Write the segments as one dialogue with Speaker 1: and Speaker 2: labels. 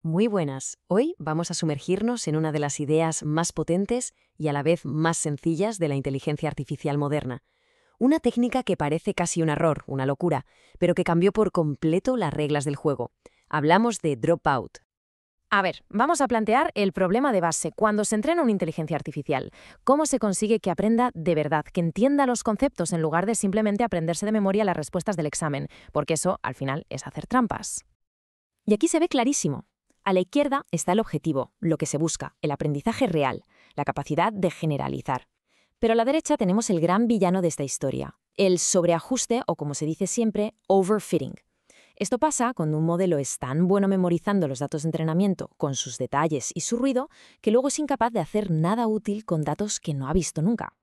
Speaker 1: Muy buenas. Hoy vamos a sumergirnos en una de las ideas más potentes y a la vez más sencillas de la inteligencia artificial moderna. Una técnica que parece casi un error, una locura, pero que cambió por completo las reglas del juego. Hablamos de dropout.
Speaker 2: A ver, vamos a plantear el problema de base cuando se entrena una inteligencia artificial. ¿Cómo se consigue que aprenda de verdad, que entienda los conceptos en lugar de simplemente aprenderse de memoria las respuestas del examen? Porque eso, al final, es hacer trampas. Y aquí se ve clarísimo. A la izquierda está el objetivo, lo que se busca, el aprendizaje real, la capacidad de generalizar. Pero a la derecha tenemos el gran villano de esta historia, el sobreajuste o, como se dice siempre, overfitting. Esto pasa cuando un modelo es tan bueno memorizando los datos de entrenamiento, con sus detalles y su ruido, que luego es incapaz de hacer nada útil con datos que no ha visto nunca.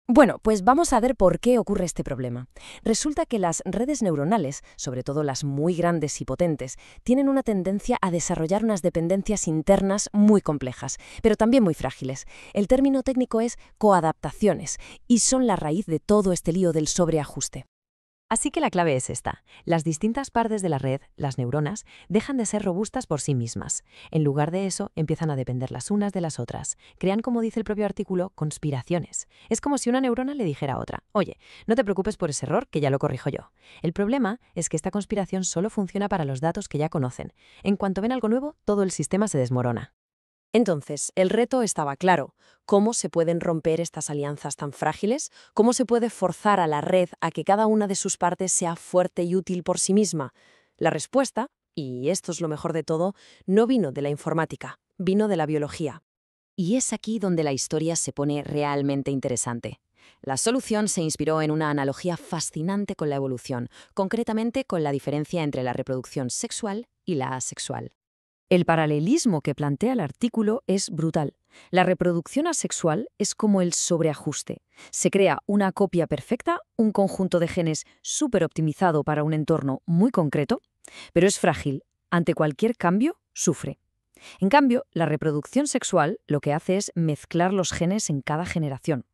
Speaker 2: Bueno, pues vamos a ver por qué ocurre este problema. Resulta que las redes neuronales, sobre todo las muy grandes y potentes, tienen una tendencia a desarrollar unas dependencias internas muy complejas, pero también muy frágiles. El término técnico es coadaptaciones, y son la raíz de todo este lío del sobreajuste.
Speaker 1: Así que la clave es esta. Las distintas partes de la red, las neuronas, dejan de ser robustas por sí mismas. En lugar de eso, empiezan a depender las unas de las otras. Crean, como dice el propio artículo, conspiraciones. Es como si una neurona le dijera a otra: oye, no te preocupes por ese error, que ya lo corrijo yo. El problema es que esta conspiración solo funciona para los datos que ya conocen. En cuanto ven algo nuevo, todo el sistema se desmorona. Entonces, el reto estaba claro. ¿Cómo se pueden romper estas alianzas tan frágiles? ¿Cómo se puede forzar a la red a que cada una de sus partes sea fuerte y útil por sí misma? La respuesta, y esto es lo mejor de todo, no vino de la informática, vino de la biología. Y es aquí donde la historia se pone realmente interesante. La solución se inspiró en una analogía fascinante con la evolución, concretamente con la diferencia entre la reproducción sexual y la asexual. El paralelismo que plantea el artículo es brutal. La reproducción asexual es como el sobreajuste. Se crea una copia perfecta, un conjunto de genes súper optimizado para un entorno muy concreto, pero es frágil. Ante cualquier cambio, sufre. En cambio, la reproducción sexual lo que hace es mezclar los genes en cada generación.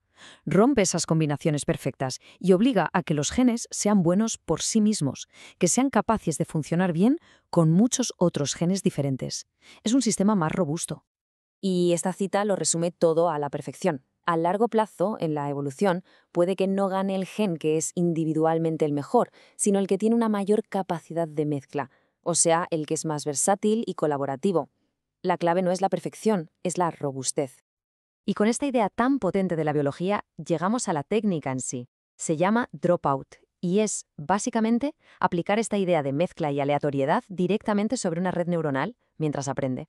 Speaker 1: Rompe esas combinaciones perfectas y obliga a que los genes sean buenos por sí mismos, que sean capaces de funcionar bien con muchos otros genes diferentes. Es un sistema más robusto. Y esta cita lo resume todo a la perfección. A largo plazo, en la evolución, puede que no gane el gen que es individualmente el mejor, sino el que tiene una mayor capacidad de mezcla, o sea, el que es más versátil y colaborativo. La clave no es la perfección, es la robustez. Y con esta idea tan potente de la biología, llegamos a la técnica en sí. Se llama dropout y es, básicamente, aplicar esta idea de mezcla y aleatoriedad directamente sobre una red neuronal mientras aprende.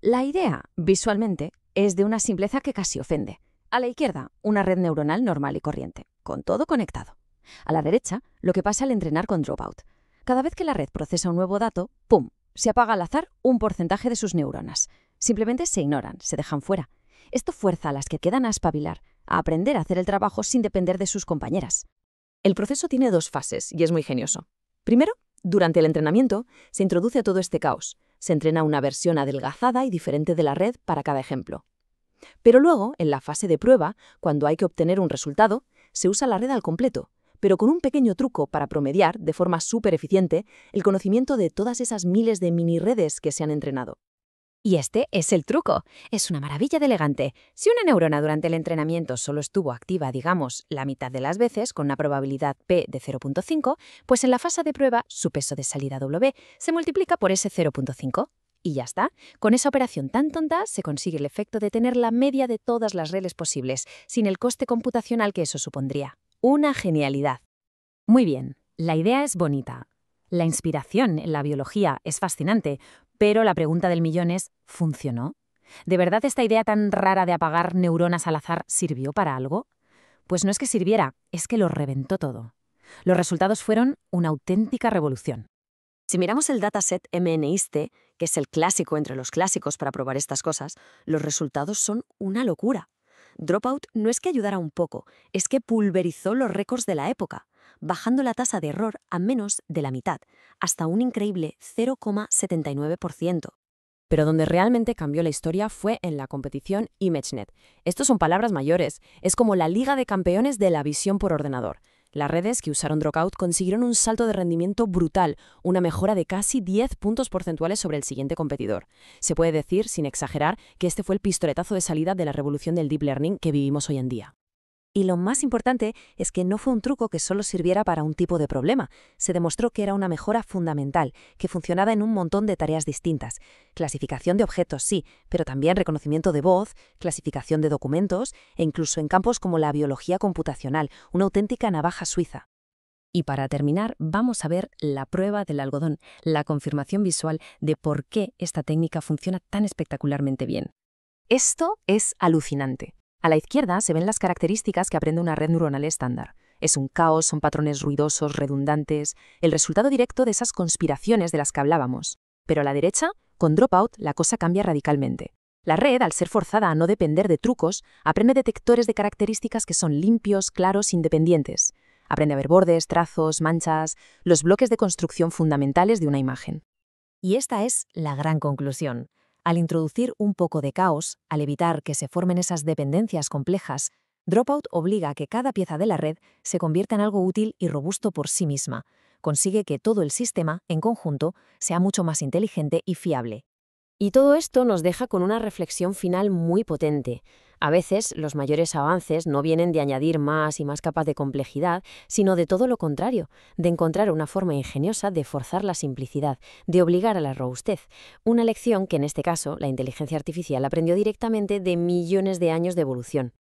Speaker 1: La idea, visualmente, es de una simpleza que casi ofende. A la izquierda, una red neuronal normal y corriente, con todo conectado. A la derecha, lo que pasa al entrenar con dropout. Cada vez que la red procesa un nuevo dato, ¡pum!, se apaga al azar un porcentaje de sus neuronas. Simplemente se ignoran, se dejan fuera. Esto fuerza a las que quedan a espabilar, a aprender a hacer el trabajo sin depender de sus compañeras. El proceso tiene dos fases y es muy ingenioso. Primero, durante el entrenamiento, se introduce todo este caos. Se entrena una versión adelgazada y diferente de la red para cada ejemplo. Pero luego, en la fase de prueba, cuando hay que obtener un resultado, se usa la red al completo, pero con un pequeño truco para promediar, de forma súper eficiente, el conocimiento de todas esas miles de mini redes que se han entrenado. Y este es el truco. Es una maravilla de elegante. Si una neurona durante el entrenamiento solo estuvo activa, digamos, la mitad de las veces, con una probabilidad P de 0,5, pues en la fase de prueba, su peso de salida W se multiplica por ese 0,5. Y ya está. Con esa operación tan tonta se consigue el efecto de tener la media de todas las redes posibles, sin el coste computacional que eso supondría. Una genialidad. Muy bien, la idea es bonita. La inspiración en la biología es fascinante, pero la pregunta del millón es, ¿funcionó? ¿De verdad esta idea tan rara de apagar neuronas al azar sirvió para algo? Pues no es que sirviera, es que lo reventó todo. Los resultados fueron una auténtica revolución. Si miramos el dataset MNIST, que es el clásico entre los clásicos para probar estas cosas, los resultados son una locura. Dropout no es que ayudara un poco, es que pulverizó los récords de la época, bajando la tasa de error a menos de la mitad, hasta un increíble 0,79%. Pero donde realmente cambió la historia fue en la competición ImageNet. Estos son palabras mayores, es como la Liga de Campeones de la visión por ordenador.
Speaker 2: Las redes que usaron Dropout consiguieron un salto de rendimiento brutal, una mejora de casi 10 puntos porcentuales sobre el siguiente competidor. Se puede decir, sin exagerar, que este fue el pistoletazo de salida de la revolución del deep learning que vivimos hoy en día.
Speaker 1: Y lo más importante es que no fue un truco que solo sirviera para un tipo de problema. Se demostró que era una mejora fundamental, que funcionaba en un montón de tareas distintas. Clasificación de objetos, sí, pero también reconocimiento de voz, clasificación de documentos e incluso en campos como la biología computacional, una auténtica navaja suiza.
Speaker 2: Y para terminar, vamos a ver la prueba del algodón, la confirmación visual de por qué esta técnica funciona tan espectacularmente bien.
Speaker 1: Esto es alucinante. A la izquierda se ven las características que aprende una red neuronal estándar. Es un caos, son patrones ruidosos, redundantes, el resultado directo de esas conspiraciones de las que hablábamos. Pero a la derecha, con Dropout, la cosa cambia radicalmente. La red, al ser forzada a no depender de trucos, aprende detectores de características que son limpios, claros, independientes. Aprende a ver bordes, trazos, manchas, los bloques de construcción fundamentales de una imagen.
Speaker 2: Y esta es la gran conclusión. Al introducir un poco de caos, al evitar que se formen esas dependencias complejas, Dropout obliga a que cada pieza de la red se convierta en algo útil y robusto por sí misma. Consigue que todo el sistema, en conjunto, sea mucho más inteligente y fiable. Y todo esto nos deja con una reflexión final muy potente. A veces los mayores avances no vienen de añadir más y más capas de complejidad, sino de todo lo contrario, de encontrar una forma ingeniosa de forzar la simplicidad, de obligar a la robustez. Una lección que en este caso la inteligencia artificial aprendió directamente de millones de años de evolución.